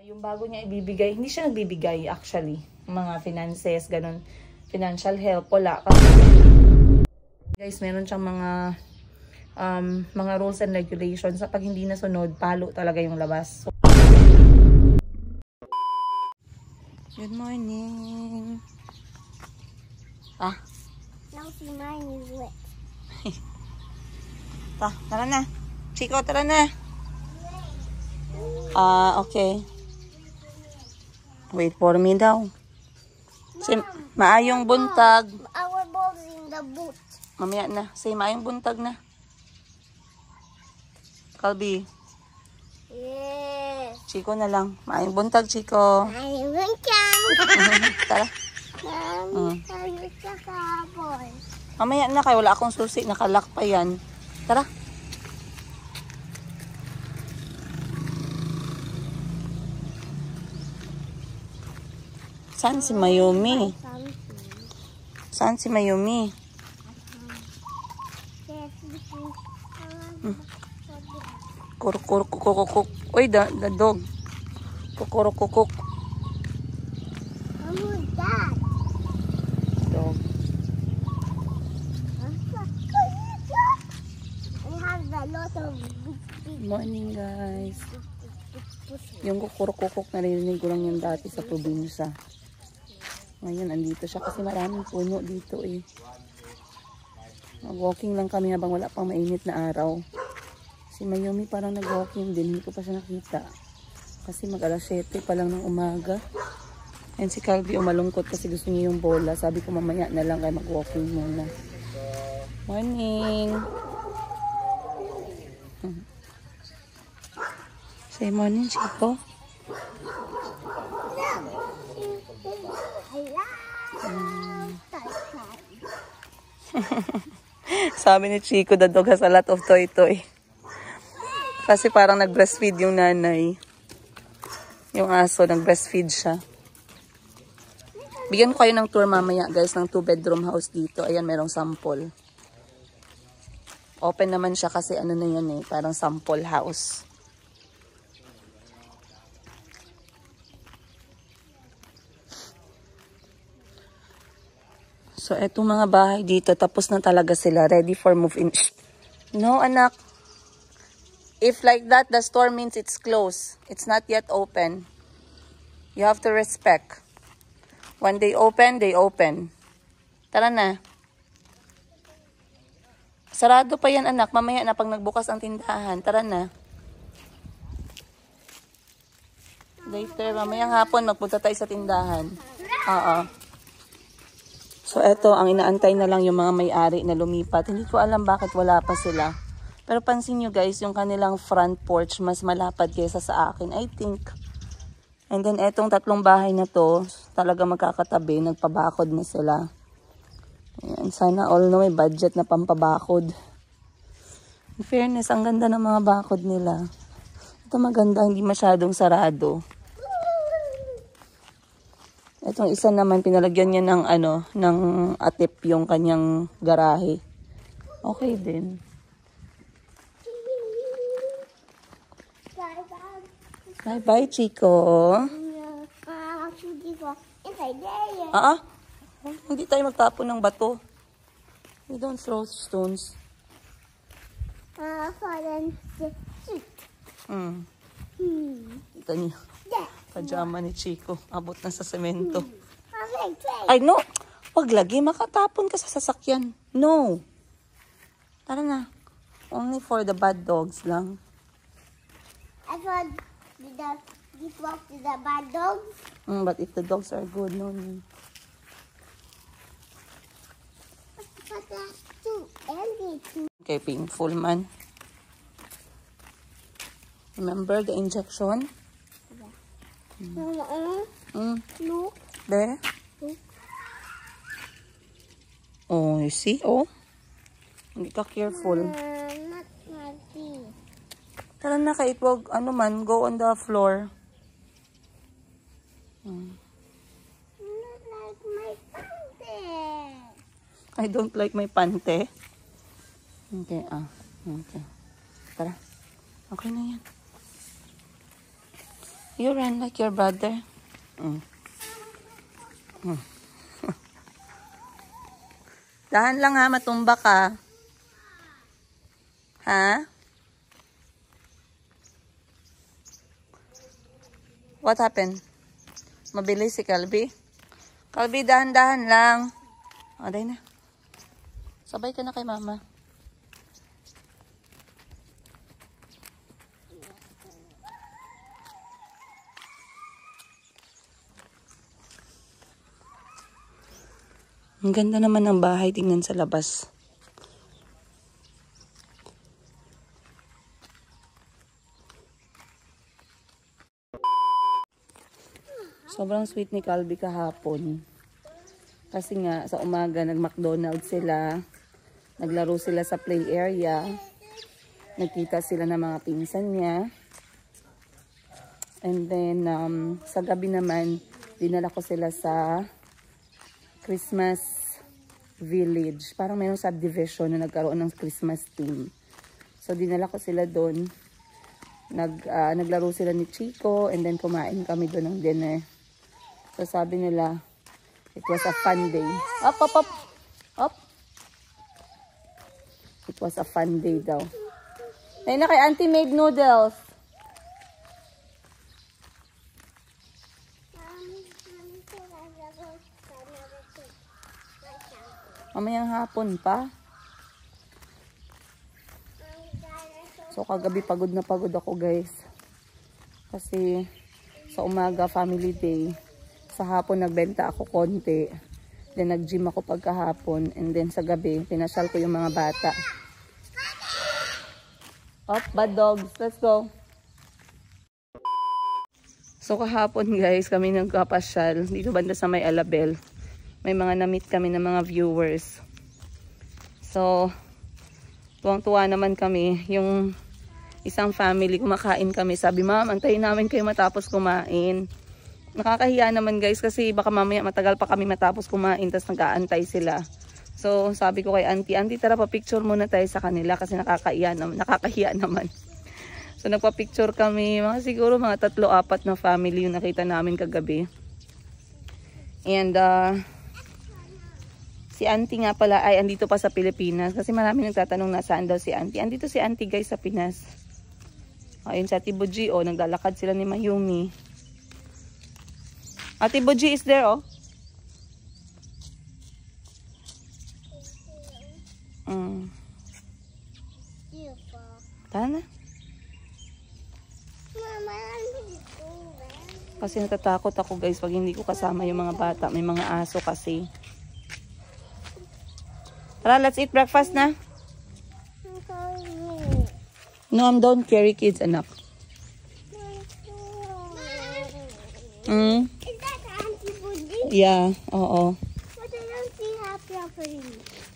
Yung bago niya ibibigay, hindi siya nagbibigay actually. Mga finances, ganun. Financial help, wala. Guys, meron siyang mga rules and regulations. Sa pag hindi nasunod, palo talaga yung labas. So, good morning. Now see mine is wet. Tara na. Chico, tara na. Okay. Wait for me daw. Maayong buntag. Our ball's in the boot. Mamaya na. Say, maayong buntag na. Kalbi. Yes. Chico na lang. Maayong buntag, Chico. I will come. Tara. I will come. Mamaya na kayo. Wala akong susi. Nakalock pa yan. Tara. Saan si Mayumi? Saan si Mayumi? Kuruk. Uy, the dog. Kukuruk. Who's that? Dog. We have a lot of big Morning, guys. Yung kukuruk naririnig ko lang yung dati sa probinsya. Ngayon, andito siya kasi maraming puno dito eh. Mag-walking lang kami habang wala pang mainit na araw. Si Mayumi parang nag-walking din. Hindi ko pa siya nakita. Kasi mag-alas 7 pa lang ng umaga. And si Calvi umalungkot kasi gusto niya yung bola. Sabi ko mamaya na lang kayo mag-walking muna. Morning! Say morning, Chico. Sabi ni Chico, the dog has a lot of toy. Kasi parang nag-breastfeed yung nanay. Yung aso, nag-breastfeed siya. Bigyan ko kayo ng tour mamaya, guys, ng 2-bedroom house dito. Ayan, merong sample. Open naman siya kasi ano na yan eh, parang sample house. So, etong mga bahay dito, tapos na talaga sila. Ready for move-in. No, anak. If like that, the store means it's closed. It's not yet open. You have to respect. When they open, they open. Tara na. Sarado pa yan, anak. Mamaya na pag nagbukas ang tindahan. Tara na. Later, mamayang hapon, magpunta tayo sa tindahan. Oo. So, eto, ang inaantay na lang yung mga may-ari na lumipat. Hindi ko alam bakit wala pa sila. Pero pansin nyo guys, yung kanilang front porch mas malapad kaysa sa akin, I think. And then, etong 3 bahay na to, talaga magkakatabi, nagpabakod na sila. Ayan, sana all na may budget na pampabakod. In fairness, ang ganda ng mga bakod nila. Ito maganda, hindi masyadong sarado. Itong isa naman, pinalagyan niya ng ng atip yung kanyang garahe. Okay din. Bye-bye, Chico. Hindi tayo magtapon ng bato. We don't throw stones. Ito niya. Pajama ni Chico. Abot na sa semento. Ay, no. Wag lagi. Makatapon ka sa sasakyan. No. Tara na. Only for the bad dogs lang. I thought this was to the bad dogs. But if the dogs are good, no need. But that's too empty. Okay, painful man. Remember the injection? Look. There. Oh, you see? Oh. Hindi ka careful. Not happy. Tara na kahit wag, go on the floor. Not like my pante. I don't like my pante. Okay, Okay. Tara. Okay na yan. You run like your brother. Dahan lang ha, matumba ka. Ha? What happened? Mabilis si Calby. Calby, dahan-dahan lang. O, day na. Sabay ka na kay mama. Ang ganda naman ng bahay. Tingnan sa labas. Sobrang sweet ni Calby kahapon. Kasi nga, sa umaga, nag-McDonald's sila. Naglaro sila sa play area. Nagkita sila ng mga pinsan niya. And then, sa gabi naman, dinala ko sila sa Christmas village. Parang mayroong subdivision na nagkaroon ng Christmas theme. So, dinala ko sila doon. Naglaro sila ni Chico. And then, kumain kami doon ng dinner. So, sabi nila, it was a fun day. Up, up, up. Up. It was a fun day daw. Ay na kay Auntie made noodles. Mamayang hapon pa. So, kagabi pagod na pagod ako, guys. Kasi, sa umaga, family day. Sa hapon, nagbenta ako konti. Then, nag-gym ako pagkahapon. And then, sa gabi, pinasyal ko yung mga bata. Up, bad dogs. Let's go. So, kahapon, guys, kami nagkapasyal. Dito banda sa may Alabel. May mga na-meet kami ng mga viewers. So, tuwang-tuwa naman kami. Yung isang family, kumakain kami. Sabi, ma'am, antayin namin kayo matapos kumain. Nakakahiya naman, guys, kasi baka mamaya matagal pa kami matapos kumain, tapos nag-aantay sila. So, sabi ko kay Auntie, Auntie, tara pa-picture muna tayo sa kanila kasi nakakahiya naman. So, nagpa-picture kami. Siguro mga 3-4 na family yung nakita namin kagabi. And, si Auntie nga pala ay andito pa sa Pilipinas. Kasi marami nagtatanong nasaan daw si Auntie. Andito si Auntie, guys, sa Pinas. Ayun, sa Tibuji, oh, naglalakad sila ni Mayumi. Ate Boji is there, oh. Tana. Kasi natatakot ako, guys, pag hindi ko kasama yung mga bata. May mga aso kasi. Tara, let's eat breakfast na. No, don't carry kids, anak. Yeah, oo. But I don't see her properly.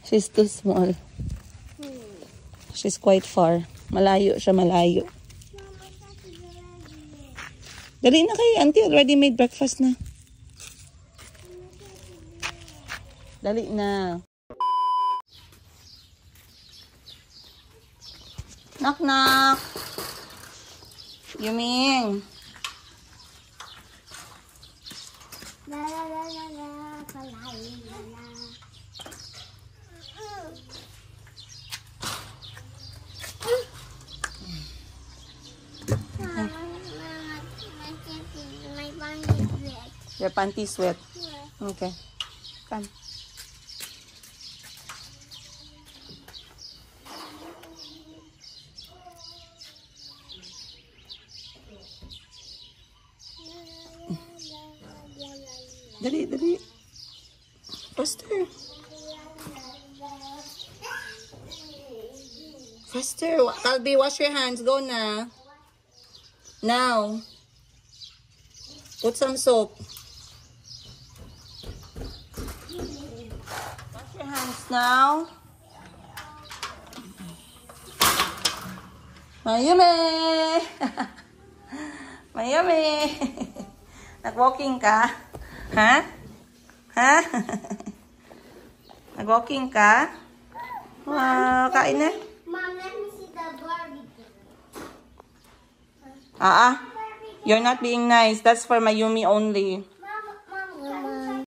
She's too small. She's quite far. Malayo siya, malayo. Dali na kayo, Auntie. Already made breakfast na. Dali na. Knock, knock. Yuming. La la la la la, palay la la. My body is wet. Your panties wet. Yeah. Okay. Come. Dali, dali. Faster. Faster. Calby, wash your hands. Go na. Now. Put some soap. Wash your hands now. Mayumi! Mayumi! Nag-walking ka? Ha? Ha? Nag-walking ka? Wow, kain na. Mom, let me see the Barbie. Ah. Barbie You're not being nice. That's for Mayumi only. Mama.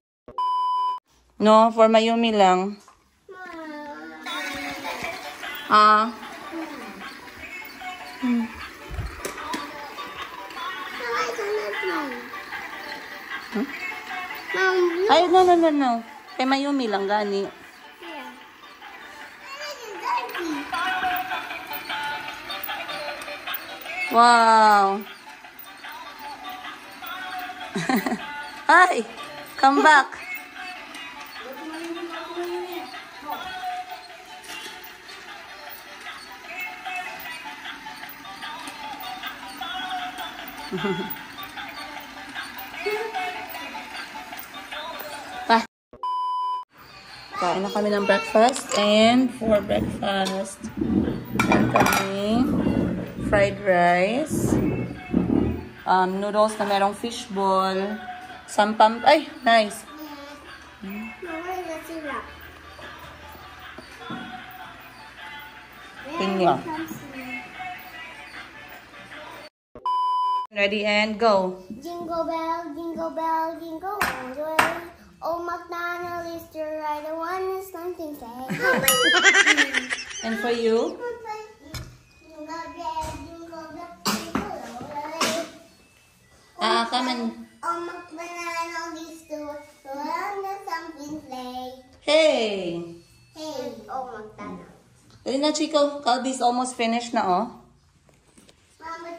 No, for Mayumi lang. Ah. Ay, no, no, no, no. Kay Mayumi lang, gani. Wow. Hi, come back. Pa. Kain na kami ng breakfast, and for breakfast, meron kami fried rice, noodles na merong fishball, sampam, ay, nice. Pinya. Ready and go. Jingle bell, jingle bell, jingle all the way. Old MacDonald is the right one, is something say. And for you? Jingle bell, jingle bell, jingle all the way. Come on. Old MacDonald is the one, is something say. Hey. Hey, old MacDonald. Ayun na, Chico. Calbie's almost finished na, oh. Mama,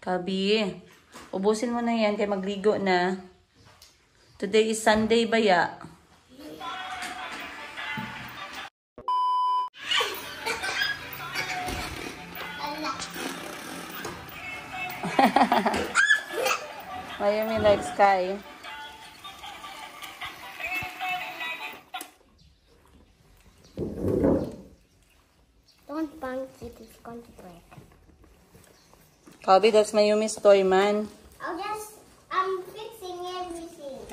Calbie, ubusin mo na yan kaya magligo na. Today is Sunday, baya. Mayumi likes Sky. don't bounce it, it's going to break. Calbie, that's Mayumi's toy, man. I'm fixing everything.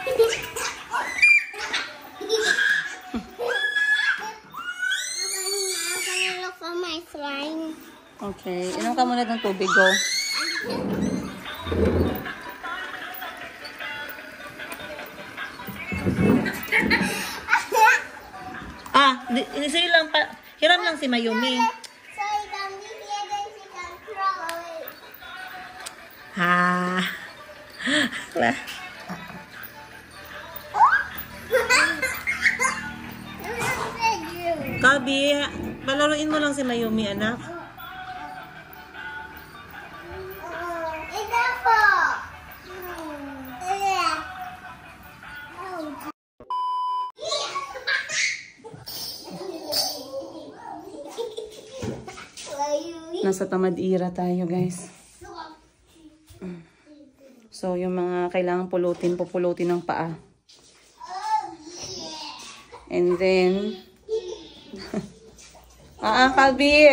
I'm gonna look for my slime. Okay. Inom ka muna ng tubig, go. Sa'yo lang pa. Hiram lang si Mayumi. So it can be here, then she can crawl away. Ha. Calbie, palaruin mo lang si Mayumi, anak. Ito po. Nasa Tamad-ira tayo, guys. So, yung mga kailangan pulutin, pupulutin ng paa. And then, Calbie.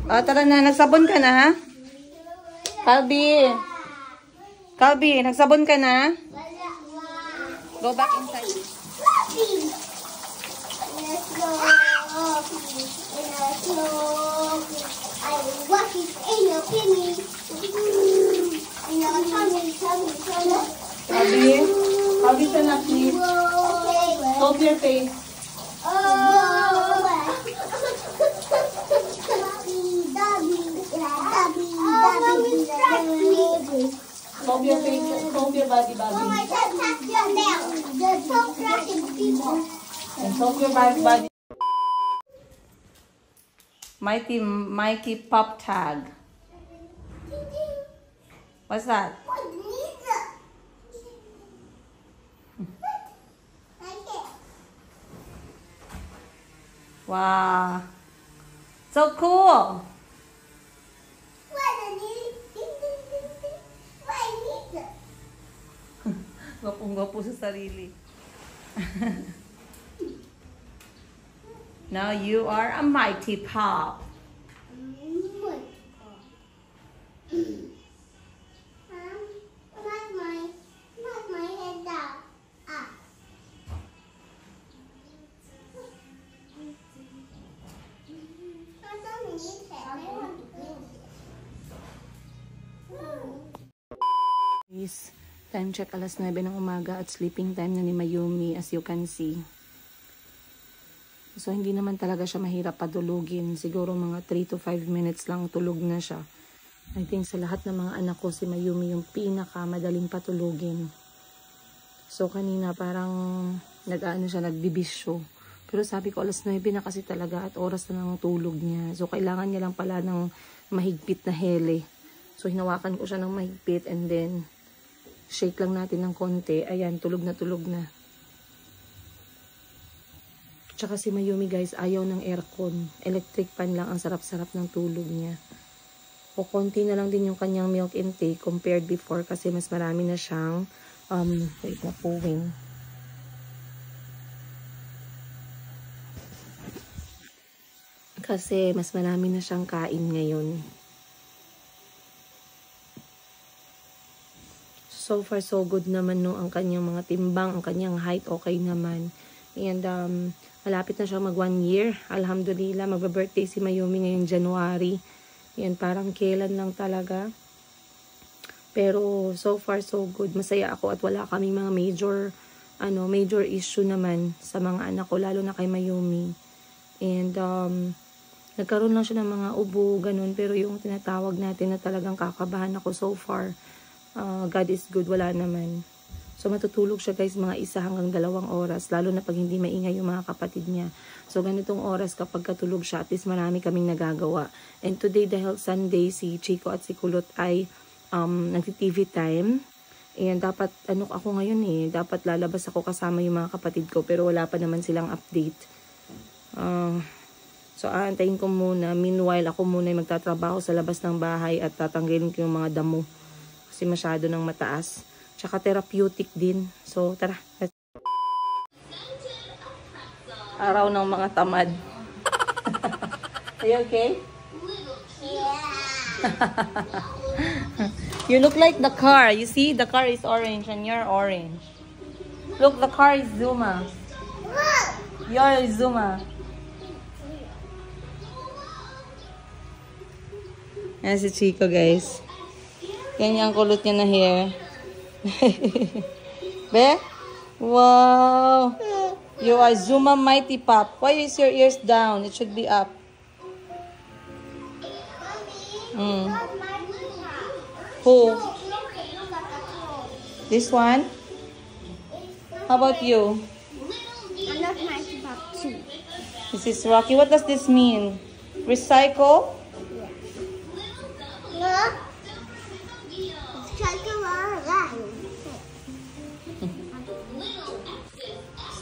Tara na, nagsabon ka na, ha? Calbie. Calbie, nagsabon ka na? Go back inside. I will wash it in your penny. In your tummy. Calbie, Calbie, turn up, please. Okay. Soap your face. Soap your face. Soap your body, Bobby. Tap your nail. You're so crushing people. And soap your body. Mikey Pop Tag. What's that? Wow. So cool. Gwapong-gwapo sa sarili. Now you are a Mighty Pop. Not my head down. guys. Time check alas 9 ng umaga at sleeping time na ni Mayumi as you can see. So hindi naman talaga siya mahirap patulugin. Siguro mga 3 to 5 minutes lang tulog na siya. I think sa lahat ng mga anak ko si Mayumi yung pinakamadaling patulugin. So kanina parang nagbibisyo. Pero sabi ko alas 9 na kasi talaga at oras na ng tulog niya. So kailangan niya lang pala ng mahigpit na hele. So hinawakan ko siya ng mahigpit and then shake lang natin ng konti. Ayan, tulog na tulog na. Tsaka si Mayumi guys, ayaw ng aircon. Electric fan lang, ang sarap-sarap ng tulog niya. O konti na lang din yung kanyang milk intake compared before kasi mas marami na siyang wait na pooing. Kasi mas marami na siyang kain ngayon. So far so good naman no ang kanyang mga timbang, ang kanyang height okay naman. And malapit na siya mag 1 year. Alhamdulillah, magbe-birthday si Mayumi ngayong January. Yan, parang kailan lang talaga. Pero so far so good. Masaya ako at wala kaming mga major issue naman sa mga anak ko, lalo na kay Mayumi. And nagkaroon lang siya ng mga ubo, ganun. Pero yung tinatawag natin na talagang kakabahan ako so far, God is good, wala naman. So matutulog siya guys mga 1 hanggang 2 oras, lalo na pag hindi maingay yung mga kapatid niya. So ganitong oras kapag katulog siya, at least marami kaming nagagawa. And today dahil Sunday, si Chico at si Kulot ay nagti-TV time. And dapat, ako ngayon dapat lalabas ako kasama yung mga kapatid ko, pero wala pa naman silang update. So aantayin ko muna. Meanwhile, ako muna ay magtatrabaho sa labas ng bahay at tatanggalin ko yung mga damo. Kasi masyado nang mataas. Tsaka therapeutic din. So, tara. Araw ng mga tamad. Are you okay? Yeah. You look like the car. You see, the car is orange and you're orange. Look, the car is Zuma. You're Zuma. Yan si Chico, guys. Yan yung kulot niya na hair. Be? Wow! You are Zuma Mighty Pop. Why is your ears down? It should be up. Who? This one? How about you? I'm not Mighty Pop too. This is Rocky. What does this mean? Recycle? Look. It's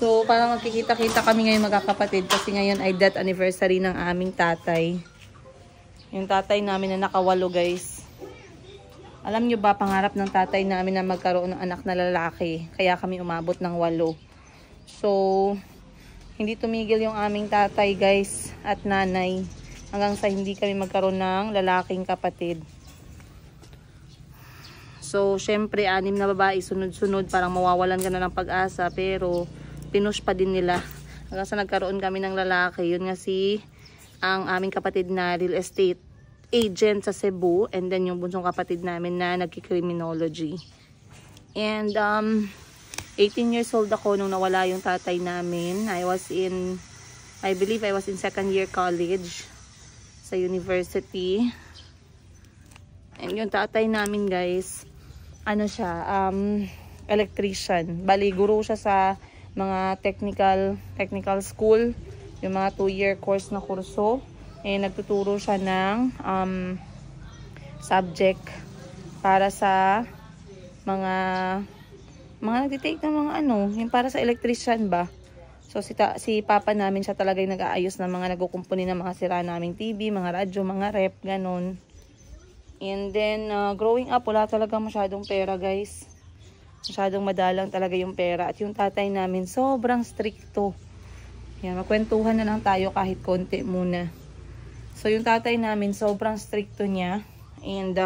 So, parang magkikita-kita kami ngayon magkakapatid kasi ngayon ay death anniversary ng aming tatay. Yung tatay namin na nakawalo, guys. Alam nyo ba, pangarap ng tatay namin na magkaroon ng anak na lalaki. Kaya kami umabot ng 8. So, hindi tumigil yung aming tatay, guys, at nanay. Hanggang sa hindi kami magkaroon ng lalaking kapatid. So, syempre, 6 na babae, sunod-sunod, parang mawawalan ka na ng pag-asa. Pero, pinush pa din nila. Hanggang sa nagkaroon kami ng lalaki. Yun nga ang aming kapatid na real estate agent sa Cebu. And then, yung bunsong kapatid namin na nagki-criminology. And, 18 years old ako nung nawala yung tatay namin. I believe I was in 2nd year college sa university. And yung tatay namin, guys, electrician. Bali, guro siya sa mga technical school, yung mga 2-year course na kurso. Nagtuturo siya ng subject para sa mga nagtitake ng mga yung para sa electrician ba. So si papa namin siya talaga yung nag-aayos ng mga nagkukumpuni ng mga sira naming TV, mga radyo, mga rep, ganun. And then, growing up, wala talaga masyadong pera, guys. Masyadong madalang talaga yung pera. At yung tatay namin, sobrang stricto. Yan, magkwentuhan na lang tayo kahit konti muna. So, yung tatay namin, sobrang stricto niya. And,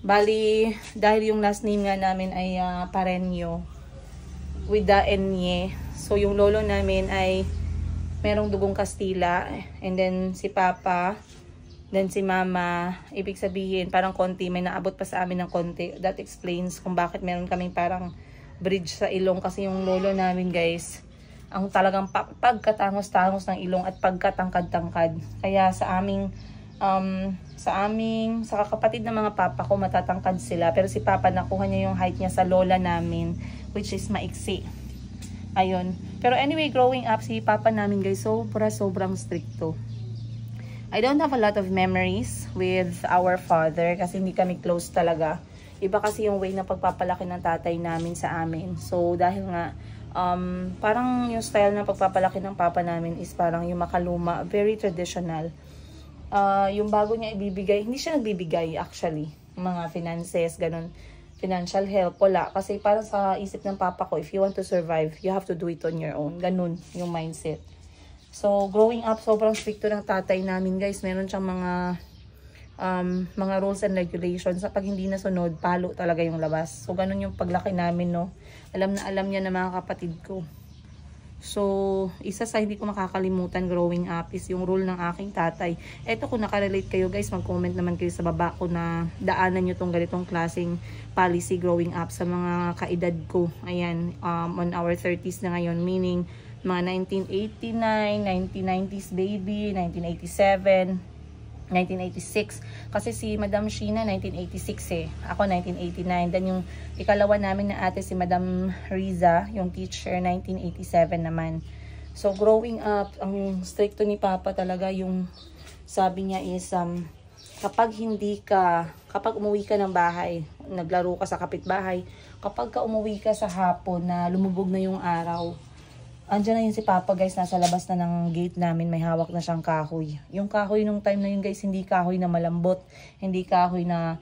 bali, dahil yung last name nga namin ay Pareño. With the Enye. So, yung lolo namin ay merong dugong Kastila. And then, si Papa, Then si mama, ibig sabihin parang konti, may naabot pa sa amin ng konti. That explains kung bakit meron kaming parang bridge sa ilong. Kasi yung lolo namin guys, ang talagang pagkatangos-tangos ng ilong at pagkatangkad-tangkad. Kaya sa kakapatid ng mga papa ko, matatangkad sila. Pero si papa, nakuha niya yung height niya sa lola namin, which is maiksi. Ayun. Pero anyway, growing up, si papa namin guys, sobrang stricto. I don't have a lot of memories with our father kasi hindi kami close talaga. Iba kasi yung way na pagpapalaki ng tatay namin sa amin. So, dahil nga, parang yung style na pagpapalaki ng papa namin is parang yung makaluma, very traditional. Yung bago niya ibibigay, hindi siya nagbibigay actually. Mga finances, ganun. Financial help, wala. Kasi parang sa isip ng papa ko, if you want to survive, you have to do it on your own. Ganun yung mindset. So, growing up, sobrang stricto ng tatay namin, guys. Meron siyang mga rules and regulations. Sa pag hindi nasunod, palo talaga yung labas. So, ganun yung paglaki namin, no. Alam na alam niya na mga kapatid ko. So, isa sa hindi ko makakalimutan growing up is yung rule ng aking tatay. Eto, kung nakarelate kayo, guys, mag-comment naman kayo sa baba ko na daanan nyo tong ganitong klaseng policy growing up sa mga kaedad ko. Ayan, on our 30s na ngayon, meaning mga 1989, 1990s baby, 1987, 1986. Kasi si Madam Sheena 1986 eh. Ako 1989. Then yung ikalawa namin na ate si Madam Riza, yung teacher, 1987 naman. So growing up, ang stricto ni Papa talaga, yung sabi niya is kapag umuwi ka ng bahay, naglaro ka sa kapitbahay, kapag umuwi ka sa hapon na lumubog na yung araw, andyan na yun si Papa guys, nasa labas na ng gate namin, may hawak na siyang kahoy. Yung kahoy nung time na yun guys, hindi kahoy na malambot, hindi kahoy na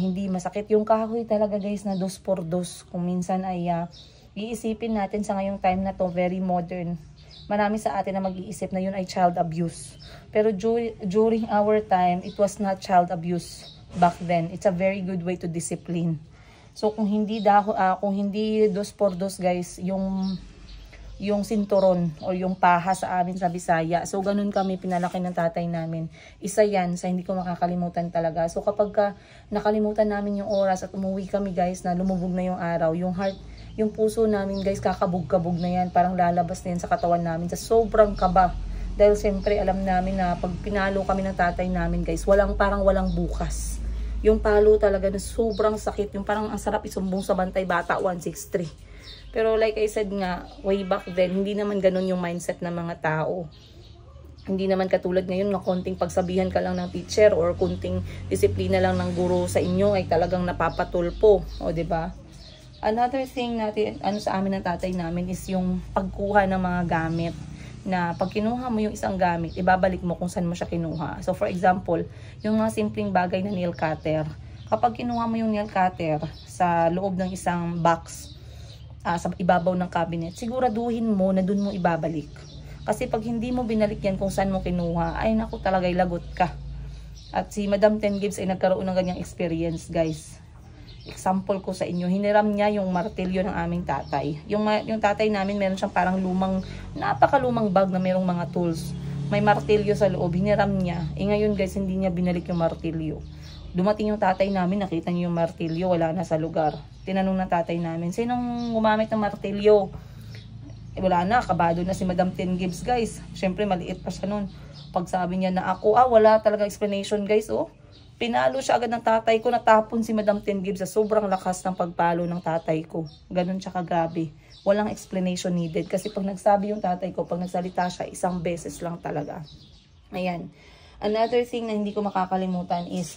hindi masakit. Yung kahoy talaga guys na 2x2. Kung minsan ay iisipin natin sa ngayong time na to, very modern. Marami sa atin na mag-iisip na yun ay child abuse. Pero during our time, it was not child abuse back then. It's a very good way to discipline. So kung hindi 2x2 guys, yung sinturon o yung paha sa amin sa Bisaya. So ganun kami pinalaki ng tatay namin. Isa yan sa hindi ko makakalimutan talaga. So kapag nakalimutan namin yung oras at umuwi kami guys na lumubog na yung araw, yung puso namin guys kakabog-kabog na yan. Parang lalabas na yan sa katawan namin sa sobrang kaba. Dahil siyempre alam namin na pag pinalo kami ng tatay namin guys, parang walang bukas. Yung palo talaga na sobrang sakit. Yung parang ang sarap isumbong sa bantay bata 163. Pero like I said nga, way back then, hindi naman ganun yung mindset ng mga tao. Hindi naman katulad ngayon na konting pagsabihan ka lang ng teacher or konting disiplina lang ng guro sa inyo ay talagang napapatulpo. O diba? Another thing natin, sa amin ng tatay namin is yung pagkuha ng mga gamit. Na pag kinuha mo yung isang gamit, ibabalik mo kung saan mo siya kinuha. So for example, yung mga simpleng bagay na nail cutter. Kapag kinuha mo yung nail cutter sa loob ng isang box, sa ibabaw ng cabinet, siguraduhin mo na dun mo ibabalik. Kasi pag hindi mo binalik yan kung saan mo kinuha, ay naku talaga'y lagot ka. At si Madam Ten Gibbs ay nagkaroon ng ganyang experience guys. Example ko sa inyo, hiniram niya yung martilyo ng aming tatay. Yung tatay namin meron siyang parang napakalumang bag na merong mga tools. May martilyo sa loob, hiniram niya. Ngayon guys, hindi niya binalik yung martilyo. Dumating yung tatay namin, nakita niyo yung martilyo, wala na sa lugar. Tinanong ng tatay namin, sinong gumamit ng martilyo? Wala na, kabado na si Madam Ten Gibbs guys. Siyempre maliit pa siya nun. Pag sabi niya na ako, wala talaga explanation guys, pinalo siya agad ng tatay ko, natapon si Madam Ten Gibbs sa sobrang lakas ng pagpalo ng tatay ko. Ganun siya kagabi. Walang explanation needed. Kasi pag nagsabi yung tatay ko, pag nagsalita siya, isang beses lang talaga. Ayan. Another thing na hindi ko makakalimutan is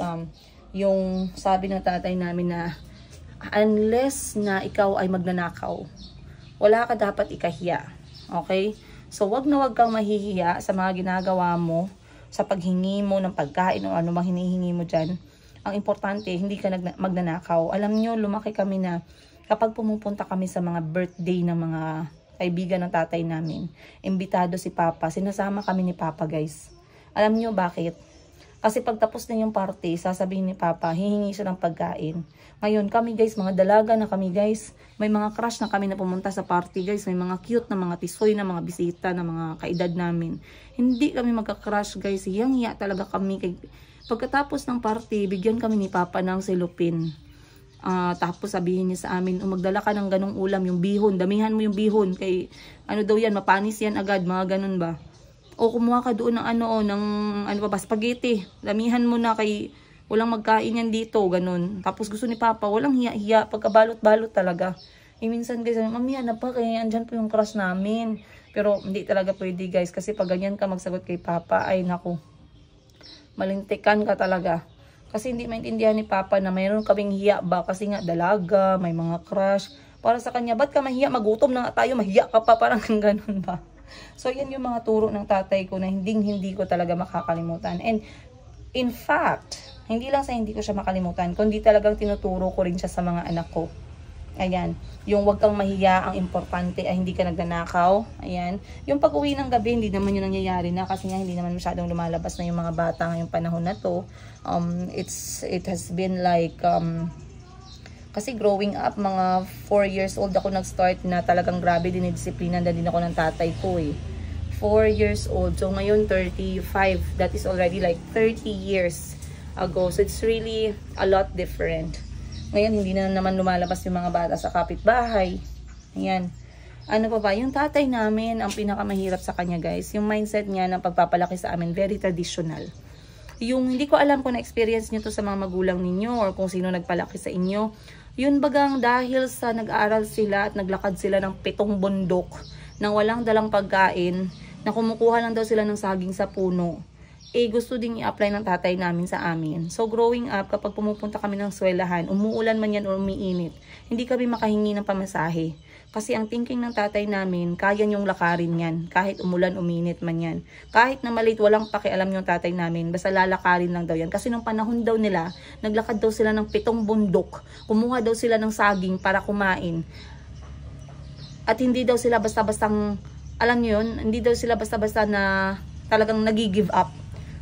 yung sabi ng tatay namin na unless na ikaw ay magnanakaw, wala ka dapat ikahiya. Okay? So wag na wag kang mahihiya sa mga ginagawa mo, sa paghingi mo ng pagkain o ano mang hinihingi mo dyan. Ang importante, hindi ka magnanakaw. Alam nyo, lumaki kami na kapag pumupunta kami sa mga birthday ng mga kaibigan ng tatay namin, imbitado si Papa, sinasama kami ni Papa guys. Alam nyo bakit? Kasi pagtapos na yung party, sasabihin ni Papa, hihingi siya ng pagkain. Ngayon, kami guys, mga dalaga na kami guys. May mga crush na kami na pumunta sa party guys. May mga cute na mga tisoy na mga bisita na mga kaedad namin. Hindi kami magka-crush guys. Hiyang-hiya talaga kami. Pagkatapos ng party, bigyan kami ni Papa ng selupin. Tapos sabihin niya sa amin, magdala ka ng ganong ulam, yung bihon. Damihan mo yung bihon. Kay, ano daw yan, mapanis yan agad. Mga ganon ba? O kumuha ka doon ng spaghetti. Damihan mo na kay walang magkain yan dito, ganun. Tapos gusto ni Papa, walang hiya-hiya, pagkabalot-balot talaga. Minsan guys, mami, ano pa, kaya andyan po yung crush namin. Pero hindi talaga pwede guys, kasi pag ganyan ka magsagot kay Papa, ay naku, malintikan ka talaga. Kasi hindi maintindihan ni Papa na mayroon kaming hiya ba, kasi nga dalaga, may mga crush. Para sa kanya, ba't ka mahiya? Magutom na nga tayo, mahiya ka pa, parang ganun ba? So, yan yung mga turo ng tatay ko na hindi ko talaga makakalimutan. And, in fact, hindi lang sa hindi ko siya makalimutan, kundi talagang tinuturo ko rin siya sa mga anak ko. Ayan. Yung wag kang mahiya, ang importante ay hindi ka nagnanakaw. Ayan. Yung pag-uwi ng gabi, hindi naman yun nangyayari na kasi nga hindi naman masyadong lumalabas na yung mga bata ngayong panahon na to. It has been like, kasi growing up, mga 4 years old ako nag-start na talagang grabe dinidisiplina na din ako ng tatay ko eh. 4 years old. So ngayon 35. That is already like 30 years ago. So it's really a lot different. Ngayon hindi na naman lumalabas yung mga bata sa kapitbahay. Ayan. Ano pa ba? Yung tatay namin, ang pinakamahirap sa kanya guys, yung mindset niya ng pagpapalaki sa amin, very traditional. Yung hindi ko alam kung na-experience nyo to sa mga magulang ninyo or kung sino nagpalaki sa inyo. Yun bagang dahil sa nag-aaral sila at naglakad sila ng 7 bundok nang walang dalang pagkain, na kumukuha lang daw sila ng saging sa puno, gusto ding i-apply ng tatay namin sa amin. So growing up, kapag pumupunta kami ng eskwelahan, umuulan man yan o umiinit, hindi kami makahingi ng pamasahe. Kasi ang thinking ng tatay namin, kaya niyong lakarin yan. Kahit umulan, uminit man yan. Kahit na maliit, walang pakialam yung tatay namin. Basta lalakarin lang daw yan. Kasi nung panahon daw nila, naglakad daw sila ng 7 bundok. Kumuha daw sila ng saging para kumain. At hindi daw sila basta-bastang, alam niyo yun, hindi daw sila basta-basta na talagang nag-give up.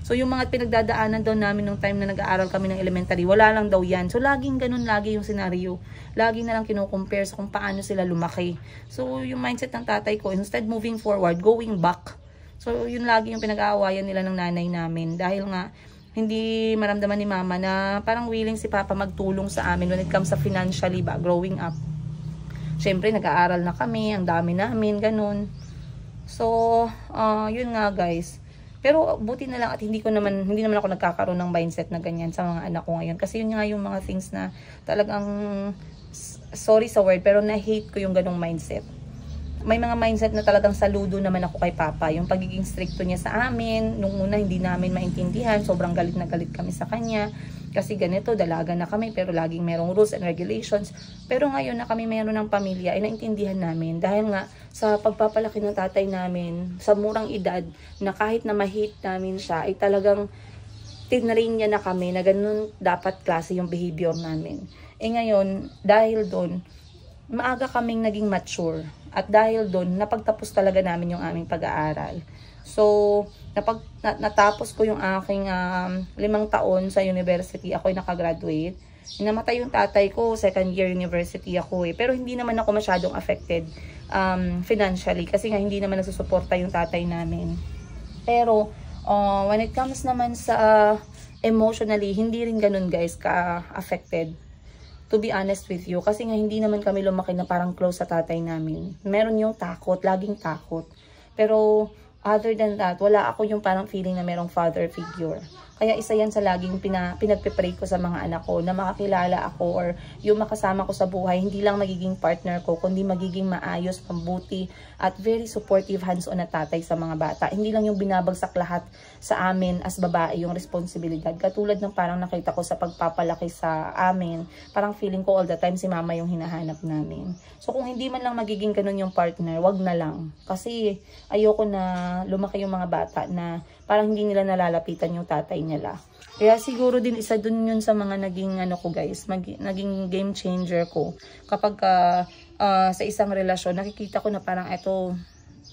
So yung mga pinagdadaanan daw namin nung time na nag-aaral kami ng elementary, wala lang daw yan. So laging ganun, lagi yung scenario. Lagi na lang kinukompare sa kung paano sila lumaki. So yung mindset ng tatay ko, instead moving forward, going back. So yun lagi yung pinag-aawayan nila ng nanay namin. Dahil nga, hindi maramdaman ni mama na parang willing si papa magtulong sa amin when it comes sa financially ba, growing up. Siyempre, nag-aaral na kami, ang dami namin, ganun. So, yun nga guys. Pero buti na lang at hindi naman ako nagkakaroon ng mindset na ganyan sa mga anak ko ngayon. Kasi yun nga yung mga things na talagang, sorry sa word, pero na-hate ko yung ganong mindset. May mga mindset na talagang saludo naman ako kay Papa. Yung pagiging stricto niya sa amin, nung una hindi namin maintindihan, sobrang galit na galit kami sa kanya. Kasi ganito, dalaga na kami, pero laging merong rules and regulations. Pero ngayon na kami meron ng pamilya, ay naintindihan namin. Dahil nga, sa pagpapalaki ng tatay namin, sa murang edad, na kahit na ma-hate namin siya, ay talagang tinrain niya na kami na ganun dapat klase yung behavior namin. Ngayon, dahil doon, maaga kaming naging mature. At dahil doon, napagtapos talaga namin yung aming pag-aaral. So, natapos ko yung aking 5 taon sa university. Ako'y nakagraduate. Namatay yung tatay ko, 2nd year university ako eh. Pero hindi naman ako masyadong affected financially. Kasi nga hindi naman nasusuporta yung tatay namin. Pero, when it comes naman sa emotionally, hindi rin ganun guys ka-affected. To be honest with you. Kasi nga hindi naman kami lumaki na parang close sa tatay namin. Meron yung takot, laging takot. Pero, other than that, wala ako yung parang feeling na merong father figure. Kaya isa yan sa laging pinagpipray ko sa mga anak ko na makakilala ako or yung makasama ko sa buhay, hindi lang magiging partner ko, kundi magiging maayos, mabuti, at very supportive hands-on na tatay sa mga bata. Hindi lang yung binabagsak lahat sa amin as babae yung responsibilidad. Katulad ng parang nakita ko sa pagpapalaki sa amin, parang feeling ko all the time si mama yung hinahanap namin. So kung hindi man lang magiging ganun yung partner, wag na lang. Kasi ayoko na lumaki yung mga bata na parang hindi nila nalalapitan yung tatay nila. Kaya siguro din isa dun yun sa mga naging ko guys, naging game changer ko. Kapag sa isang relasyon, nakikita ko na parang eto,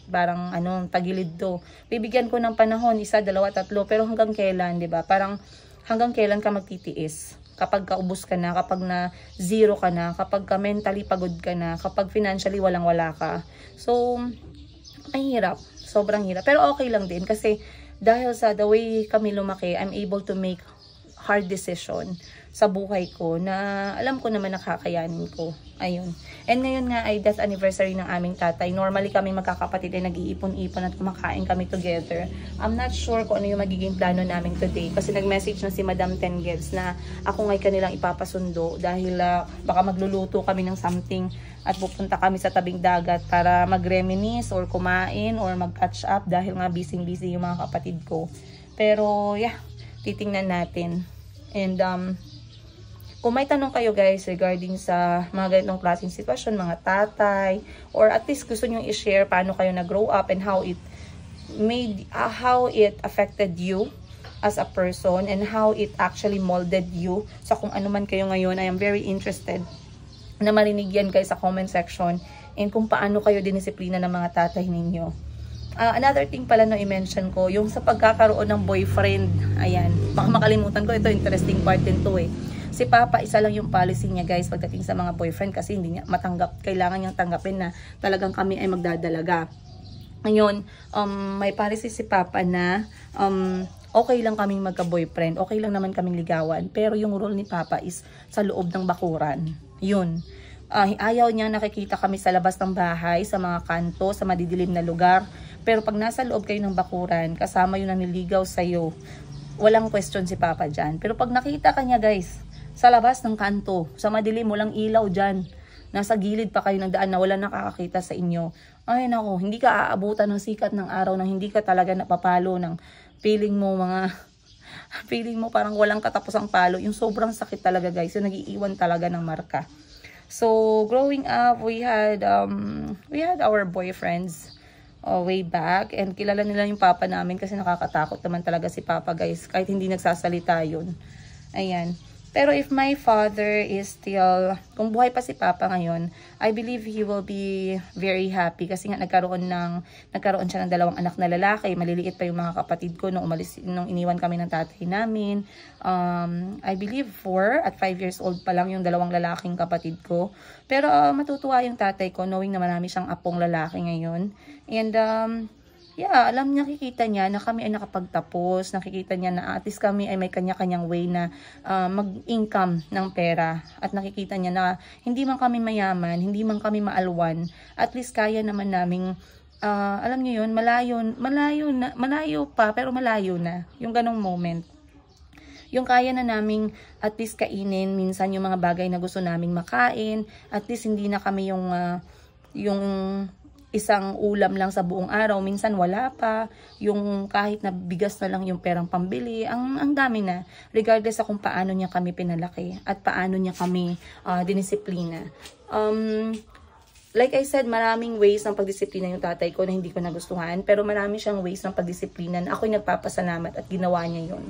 parang tagilid do. Bibigyan ko ng panahon, 1, 2, 3, pero hanggang kailan, 'di ba? Parang hanggang kailan ka magtitiis? Kapag kaubos ka na, kapag na zero ka na, kapag ka mentally pagod ka na, kapag financially walang-wala ka. So, ay hirap. Sobrang hirap. Pero okay lang din kasi dahil sa the way kami lumaki, I'm able to make hard decision sa buhay ko na alam ko naman nakakayanin ko. Ayun. And ngayon nga ay death anniversary ng aming tatay. Normally kami magkakapatid ay nag-iipon-ipon at kumakain kami together. I'm not sure kung ano yung magiging plano namin today kasi nag-message na si Madam Tengiels na ako nga'y kanilang ipapasundo dahil baka magluluto kami ng something at pupunta kami sa tabing dagat para mag-reminisce or kumain or mag-catch up dahil nga busy-busy yung mga kapatid ko. Pero yeah, titingnan natin. And kung may tanong kayo guys regarding sa mga ganitong klaseng sitwasyon, mga tatay, or at least gusto nyo i-share paano kayo nag-grow up and how it affected you as a person and how it actually molded you sa kung ano man kayo ngayon, I am very interested na marinig yan guys sa comment section and kung paano kayo dinisiplina ng mga tatay ninyo. Another thing pala no i-mention ko, yung sa pagkakaroon ng boyfriend, ayan, baka makalimutan ko, ito interesting part din to eh. Si Papa, isa lang yung policy niya guys pagdating sa mga boyfriend kasi hindi niya matanggap, kailangan niyang tanggapin na talagang kami ay magdadalaga. Ngayon, may policy si Papa na okay lang kaming magka-boyfriend, okay lang naman kaming ligawan, pero yung role ni Papa is sa loob ng bakuran. Yun. Ayaw niya nakikita kami sa labas ng bahay, sa mga kanto, sa madidilim na lugar. Pero pag nasa loob kayo ng bakuran, kasama yung naniligaw sa'yo, walang question si Papa dyan. Pero pag nakita ka niya guys, sa labas ng kanto, sa madilim, walang ilaw dyan, nasa gilid pa kayo ng daan na wala nakakakita sa inyo, ay nako, hindi ka aabutan ng sikat ng araw na hindi ka talaga napapalo ng feeling mo parang walang katapusang palo, yung sobrang sakit talaga guys, yung nag-iiwan talaga ng marka. So growing up, we had our boyfriends way back, and kilala nila yung Papa namin kasi nakakatakot naman talaga si Papa guys, kahit hindi nagsasalita yun. Ayan. Pero if my father is still, kung buhay pa si Papa ngayon, I believe he will be very happy kasi nga nagkaroon siya ng 2 anak na lalaki. Maliliit pa yung mga kapatid ko nung iniwan kami ng tatay namin. I believe 4 at 5 years old pa lang yung 2 lalaking kapatid ko. Pero matutuwa yung tatay ko knowing na marami siyang apong lalaki ngayon. And yeah, nakikita niya na kami ay nakapagtapos, nakikita niya na at least kami ay may kanya-kanyang way na mag-income ng pera. At nakikita niya na hindi man kami mayaman, hindi man kami maalwan, at least kaya naman naming, alam niyo yun, malayo pa, pero malayo na. Yung ganong moment. Yung kaya na naming at least kainin, minsan yung mga bagay na gusto naming makain, at least hindi na kami yung isang ulam lang sa buong araw, minsan wala pa, yung kahit na bigas na lang yung perang pambili, ang dami na, regardless sa kung paano niya kami pinalaki at paano niya kami dinisiplina. Like I said, maraming ways ng pagdisiplina yung tatay ko na hindi ko nagustuhan, pero marami siyang ways ng pagdisiplina na ako'y nagpapasalamat at ginawa niya yun.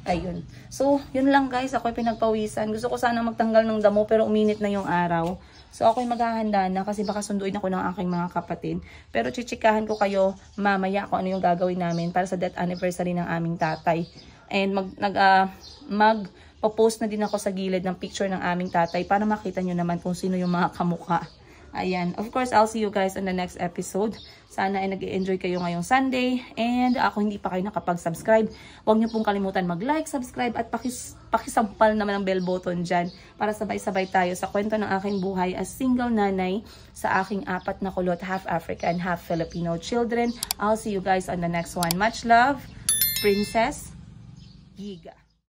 Ayun. So, yun lang guys, ako'y pinagpawisan. Gusto ko sana magtanggal ng damo pero uminit na yung araw. So, ako'y maghahanda na kasi baka sunduin ako ng aking mga kapatid. Pero chichikahan ko kayo mamaya kung ano yung gagawin namin para sa death anniversary ng aming tatay. And magpo-post na din ako sa gilid ng picture ng aming tatay para makita nyo naman kung sino yung mga kamukha. Ayan. Of course, I'll see you guys on the next episode. Sana ay nag-enjoy kayo ngayong Sunday. And ako hindi pa kayo nakapag-subscribe, huwag niyo pong kalimutan mag-like, subscribe at pakisampal naman ang bell button dyan para sabay-sabay tayo sa kwento ng aking buhay as single nanay sa aking 4 na kulot, half African, half Filipino children. I'll see you guys on the next one. Much love, Princess Giga.